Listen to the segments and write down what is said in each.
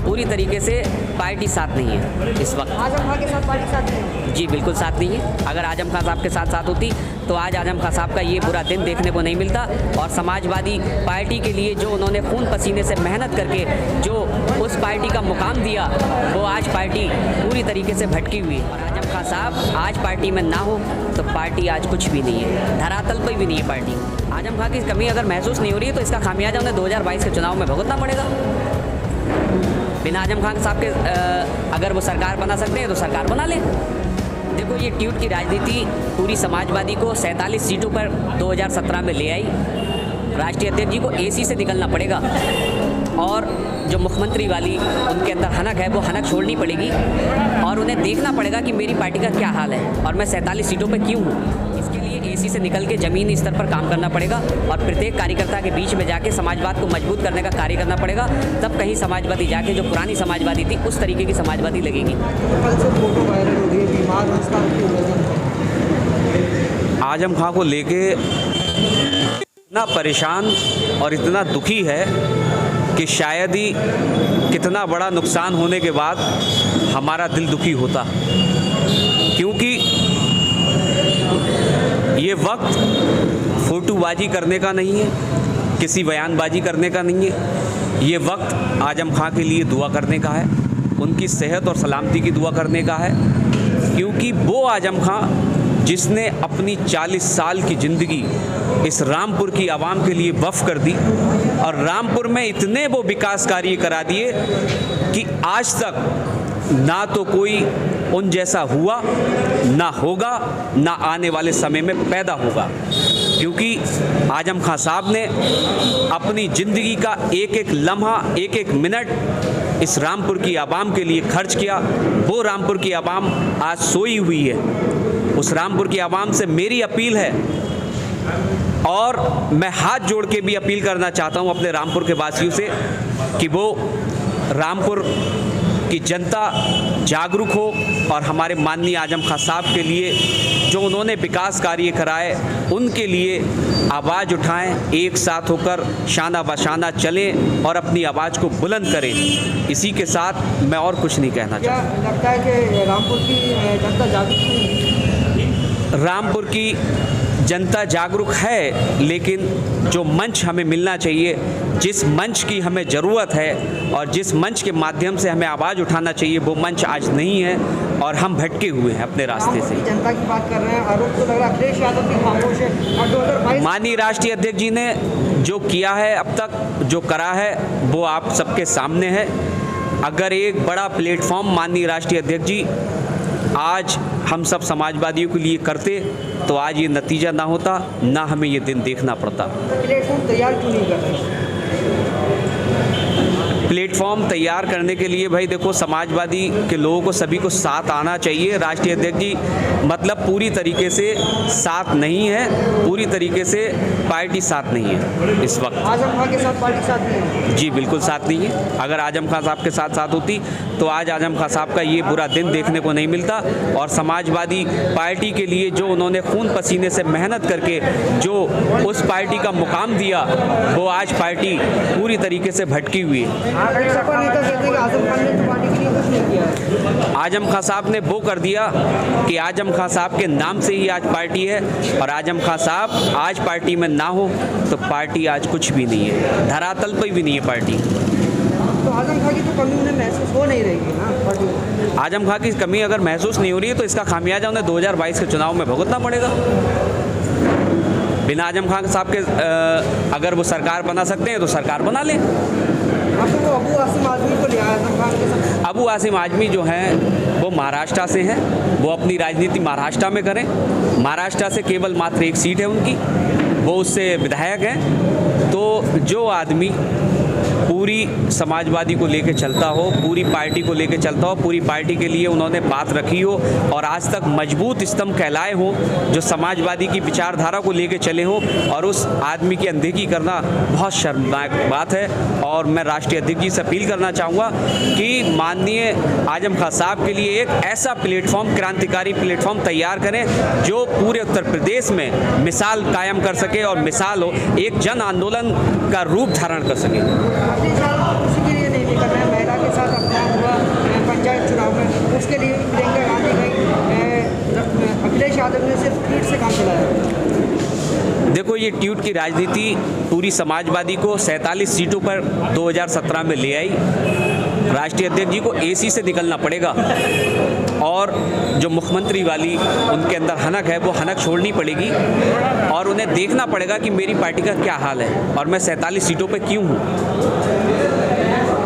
पूरी तरीके से पार्टी साथ नहीं है इस वक्त। आजम खान के साथ पार्टी साथ नहीं है? जी बिल्कुल साथ नहीं है। अगर आजम खान साहब के साथ होती तो आज आजम खान साहब का ये बुरा दिन देखने को नहीं मिलता। और समाजवादी पार्टी के लिए जो उन्होंने खून पसीने से मेहनत करके जो उस पार्टी का मुकाम दिया, वो आज पार्टी पूरी तरीके से भटकी हुई है। और आजम खान साहब आज पार्टी में ना हो तो पार्टी आज कुछ भी नहीं है, धरातल पर भी नहीं है पार्टी। आजम खान की कमी अगर महसूस नहीं हो रही है तो इसका खामियाजा उन्हें 2022 के चुनाव में भुगतना पड़ेगा। बिना आजम खान साहब के अगर वो सरकार बना सकते हैं तो सरकार बना ले। देखो ये ट्यूट की राजनीति पूरी समाजवादी को 47 सीटों पर 2017 में ले आई। राष्ट्रीय अध्यक्ष जी को एसी से निकलना पड़ेगा और जो मुख्यमंत्री वाली उनके अंदर हनक है वो हनक छोड़नी पड़ेगी और उन्हें देखना पड़ेगा कि मेरी पार्टी का क्या हाल है और मैं 47 सीटों पर क्यों हूँ। इसके लिए एसी से निकल के ज़मीनी स्तर पर काम करना पड़ेगा और प्रत्येक कार्यकर्ता के बीच में जाके समाजवाद को मजबूत करने का कार्य करना पड़ेगा। तब कहीं समाजवादी जाके जो पुरानी समाजवादी थी उस तरीके की समाजवादी लगेगी। कल से फोटो वायरल हो रही है, बीमार अवस्था आजम खां को लेके इतना परेशान और इतना दुखी है कि शायद ही कितना बड़ा नुकसान होने के बाद हमारा दिल दुखी होता, क्योंकि ये वक्त फोटोबाजी करने का नहीं है, किसी बयानबाजी करने का नहीं है। ये वक्त आजम खां के लिए दुआ करने का है, उनकी सेहत और सलामती की दुआ करने का है, क्योंकि वो आजम खां जिसने अपनी 40 साल की ज़िंदगी इस रामपुर की आवाम के लिए वक्फ कर दी और रामपुर में इतने वो विकास कार्य करा दिए कि आज तक ना तो कोई उन जैसा हुआ, ना होगा, ना आने वाले समय में पैदा होगा। क्योंकि आजम खां साहब ने अपनी ज़िंदगी का एक एक लम्हा, एक एक मिनट इस रामपुर की आवाम के लिए खर्च किया। वो रामपुर की आवाम आज सोई हुई है। उस रामपुर की आवाम से मेरी अपील है और मैं हाथ जोड़ के भी अपील करना चाहता हूं अपने रामपुर के वासियों से कि वो रामपुर की जनता जागरूक हो और हमारे माननीय आजम खां साहब के लिए जो उन्होंने विकास कार्य कराए उनके लिए आवाज़ उठाएं, एक साथ होकर शाना बशाना चलें और अपनी आवाज़ को बुलंद करें। इसी के साथ मैं और कुछ नहीं कहना चाहता। क्या लगता है कि रामपुर की जनता जागरूक है? रामपुर की जनता जागरूक है, लेकिन जो मंच हमें मिलना चाहिए, जिस मंच की हमें ज़रूरत है और जिस मंच के माध्यम से हमें आवाज़ उठाना चाहिए, वो मंच आज नहीं है और हम भटके हुए हैं अपने रास्ते से। जनता की बात कर रहे हैं, आरोप तो लग रहा है अखिलेश यादव की खामोश है और 2022 माननीय राष्ट्रीय अध्यक्ष जी ने जो किया है, अब तक जो करा है, वो आप सबके सामने है। अगर एक बड़ा प्लेटफॉर्म माननीय राष्ट्रीय अध्यक्ष जी आज हम सब समाजवादियों के लिए करते तो आज ये नतीजा ना होता, ना हमें ये दिन देखना पड़ता। प्लेटफॉर्म तैयार क्यों नहीं कर रहे? प्लेटफॉर्म तैयार करने के लिए भाई देखो, समाजवादी के लोगों को सभी को साथ आना चाहिए। राष्ट्रीय अध्यक्ष जी मतलब पूरी तरीके से साथ नहीं है, पूरी तरीके से पार्टी साथ नहीं है इस वक्त। आजम खान के साथ पार्टी साथ नहीं है? जी बिल्कुल साथ नहीं है। अगर आजम खान साहब के साथ होती तो आज आजम खान साहब का ये बुरा दिन देखने को नहीं मिलता। और समाजवादी पार्टी के लिए जो उन्होंने खून पसीने से मेहनत करके जो उस पार्टी का मुकाम दिया, वो आज पार्टी पूरी तरीके से भटकी हुई है। सपा नेता कहते हैं कि आजम खान ने तो पार्टी के लिए कुछ नहीं किया है। आजम खान साहब ने वो कर दिया कि आजम खान साहब के नाम से ही आज पार्टी है और आजम खान साहब आज पार्टी में ना हो तो पार्टी आज कुछ भी नहीं है, धरातल पर भी नहीं है पार्टी। तो आजम खान की तो कमी उन्हें महसूस हो नहीं रही है ना पार्टी में? आजम खान की कमी अगर महसूस नहीं हो रही है तो इसका खामियाजा उन्हें 2022 के चुनाव में भुगतना पड़ेगा। बिना आजम खान साहब के अगर वो सरकार बना सकते हैं तो सरकार बना लें। तो वो अबू आसिम आजमी को लिया आजम खान के साथ। अबू आसिम आजमी जो हैं वो महाराष्ट्र से हैं, वो अपनी राजनीति महाराष्ट्र में करें। महाराष्ट्र से केवल मात्र एक सीट है उनकी, वो उससे विधायक हैं। तो जो आदमी पूरी समाजवादी को लेके चलता हो, पूरी पार्टी को लेके चलता हो, पूरी पार्टी के लिए उन्होंने बात रखी हो और आज तक मजबूत स्तंभ कहलाए हो, जो समाजवादी की विचारधारा को लेके चले हो, और उस आदमी की अनदेखी करना बहुत शर्मनाक बात है। और मैं राष्ट्रीय अध्यक्ष जी से अपील करना चाहूँगा कि माननीय आजम खान साहब के लिए एक ऐसा प्लेटफॉर्म, क्रांतिकारी प्लेटफॉर्म तैयार करें जो पूरे उत्तर प्रदेश में मिसाल कायम कर सके और मिसाल हो, एक जन आंदोलन का रूप धारण कर सके। किसी के लिए नहीं करना है, महिला के साथ काम चलाया? देखो, ये ट्यूट की राजनीति पूरी समाजवादी को 47 सीटों पर 2017 में ले आई। राष्ट्रीय अध्यक्ष जी को एसी से निकलना पड़ेगा और जो मुख्यमंत्री वाली उनके अंदर हनक है वो हनक छोड़नी पड़ेगी और उन्हें देखना पड़ेगा कि मेरी पार्टी का क्या हाल है और मैं 47 सीटों पर क्यों हूँ।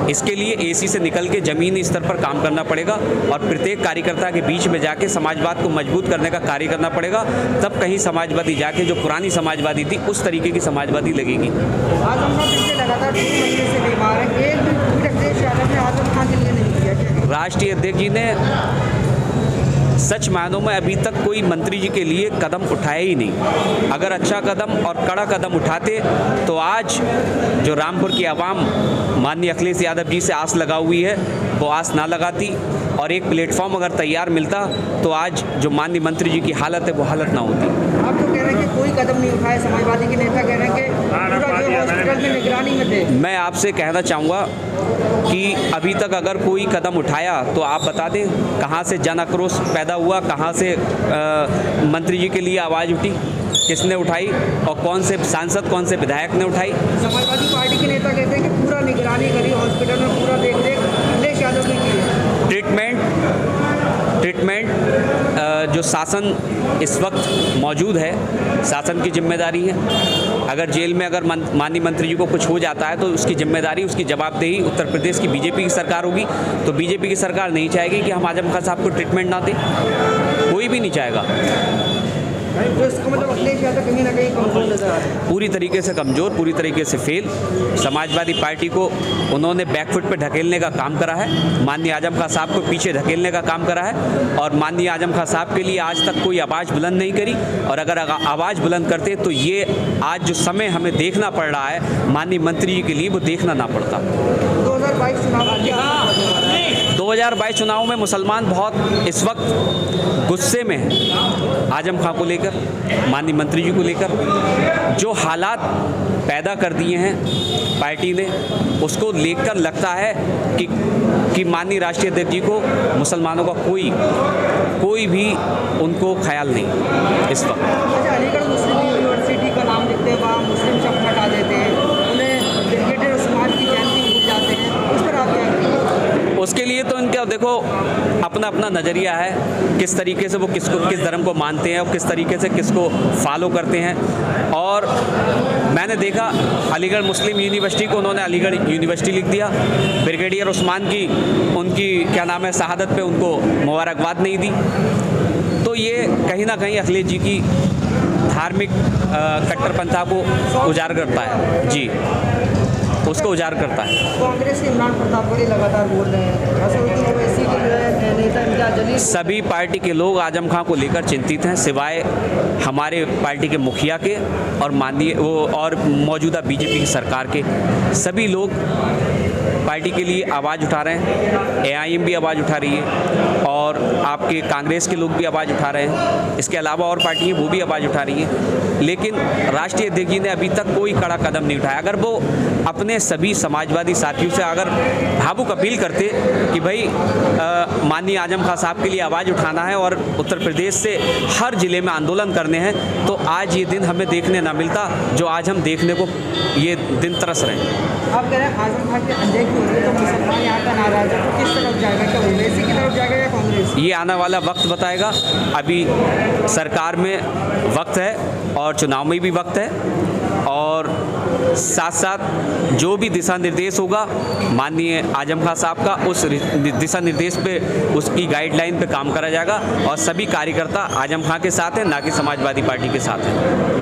इसके लिए एसी से निकल के ज़मीनी स्तर पर काम करना पड़ेगा और प्रत्येक कार्यकर्ता के बीच में जाके समाजवाद को मजबूत करने का कार्य करना पड़ेगा। तब कहीं समाजवादी जाके जो पुरानी समाजवादी थी उस तरीके की समाजवादी लगेगी। आजम खान पिछले लगातार 2 महीने से बीमार है, एक भी ट्वीट अखिलेश यादव ने आजम खान के लिए नहीं किया क्या? राष्ट्रीय अध्यक्ष जी ने सच मायनों में अभी तक कोई मंत्री जी के लिए कदम उठाया ही नहीं। अगर अच्छा कदम और कड़ा कदम उठाते तो आज जो रामपुर की आवाम माननीय अखिलेश यादव जी से आस लगा हुई है वो आस ना लगाती और एक प्लेटफॉर्म अगर तैयार मिलता तो आज जो माननीय मंत्री जी की हालत है वो हालत ना होती। आप तो कह रहे हैं कि कोई कदम नहीं उठाए, समाजवादी के नेता कह रहे हैं कि पूरा जो हॉस्पिटल में निगरानी में थे। मैं आपसे कहना चाहूँगा कि अभी तक अगर कोई कदम उठाया तो आप बता दें कहाँ से जन आक्रोश पैदा हुआ, कहाँ से मंत्री जी के लिए आवाज़ उठी, किसने उठाई और कौन से सांसद कौन से विधायक ने उठाई। समाजवादी पार्टी के नेता कहते हैं कि पूरा निगरानी करी, हॉस्पिटल में पूरा देख रेख अखिलेश यादव ने की है। ट्रीटमेंट जो शासन इस वक्त मौजूद है, शासन की जिम्मेदारी है। अगर जेल में अगर माननीय मंत्री जी को कुछ हो जाता है तो उसकी जिम्मेदारी, उसकी जवाबदेही उत्तर प्रदेश की बीजेपी की सरकार होगी। तो बीजेपी की सरकार नहीं चाहेगी कि हम आजम खान साहब को ट्रीटमेंट ना दें, कोई भी नहीं चाहेगा। तो इसका मतलब अखिलेश यादव कहीं ना कहीं कमजोर नजर आ रहे हैं। पूरी तरीके से कमज़ोर, पूरी तरीके से फेल। समाजवादी पार्टी को उन्होंने बैकफुट पे ढकेलने का काम करा है, माननीय आजम खान साहब को पीछे ढकेलने का काम करा है और माननीय आजम खान साहब के लिए आज तक कोई आवाज़ बुलंद नहीं करी। और अगर आवाज़ बुलंद करते तो ये आज जो समय हमें देखना पड़ रहा है माननीय मंत्री जी के लिए वो देखना ना पड़ता। 2022 चुनाव आ गया। 2022 चुनाव में मुसलमान बहुत इस वक्त गुस्से में हैं आजम खां को लेकर, माननीय मंत्री जी को लेकर। जो हालात पैदा कर दिए हैं पार्टी ने उसको लेकर लगता है कि माननीय राष्ट्रीय अध्यक्ष जी को मुसलमानों का कोई भी उनको ख्याल नहीं इस वक्त। अच्छा, अलीगढ़ मुस्लिम यूनिवर्सिटी का नाम लिखते हैं, वहाँ मुस्लिम शब्द हटा देते हैं, उन्हें ब्रिगेडियर उस्मान की जयंती भूल जाते हैं, उस पर आप क्या कहेंगे? उसके लिए तो इनका देखो अपना अपना नज़रिया है, किस तरीके से वो किस धर्म को मानते हैं और किस तरीके से किसको फॉलो करते हैं। और मैंने देखा अलीगढ़ मुस्लिम यूनिवर्सिटी को उन्होंने अलीगढ़ यूनिवर्सिटी लिख दिया, ब्रिगेडियर उस्मान की उनकी क्या नाम है शहादत पे उनको मुबारकबाद नहीं दी। तो ये कहीं ना कहीं अखिलेश जी की धार्मिक कट्टरपंथा को उजागर करता है, जी उसको उजागर करता है। कांग्रेस के इमरान प्रताप वाली लगातार बोल रहे हैं असदुद्दीन ओवैसी के जो नेता इम्तियाज जलील। सभी पार्टी के लोग आजम खां को लेकर चिंतित हैं, सिवाय हमारे पार्टी के मुखिया के और माननीय वो और मौजूदा बीजेपी की सरकार के। सभी लोग पार्टी के लिए आवाज़ उठा रहे हैं, एआईएम भी आवाज़ उठा रही है और आपके कांग्रेस के लोग भी आवाज़ उठा रहे हैं। इसके अलावा और पार्टियाँ वो भी आवाज़ उठा रही हैं, लेकिन राष्ट्रीय अध्यक्ष जी ने अभी तक कोई कड़ा कदम नहीं उठाया। अगर वो अपने सभी समाजवादी साथियों से अगर भावुक अपील करते कि भाई माननीय आजम खान साहब के लिए आवाज़ उठाना है और उत्तर प्रदेश से हर ज़िले में आंदोलन करने हैं, तो आज ये दिन हमें देखने ना मिलता जो आज हम देखने को ये दिन तरस रहे हैं। आप कह रहे हैं आजम खान के अनदेखी हो रही है, तो मुसलमान यहाँ का नाराज है, तो किस तरफ जाएगा? क्या ओवैसी की तरफ जाएगा या कांग्रेस? ये आने वाला वक्त बताएगा। अभी सरकार में वक्त है और चुनाव में भी वक्त है और साथ साथ जो भी दिशा निर्देश होगा माननीय आजम खान साहब का, उस दिशा निर्देश पे उसकी गाइडलाइन पे काम करा जाएगा और सभी कार्यकर्ता आजम खान के साथ हैं, ना कि समाजवादी पार्टी के साथ हैं।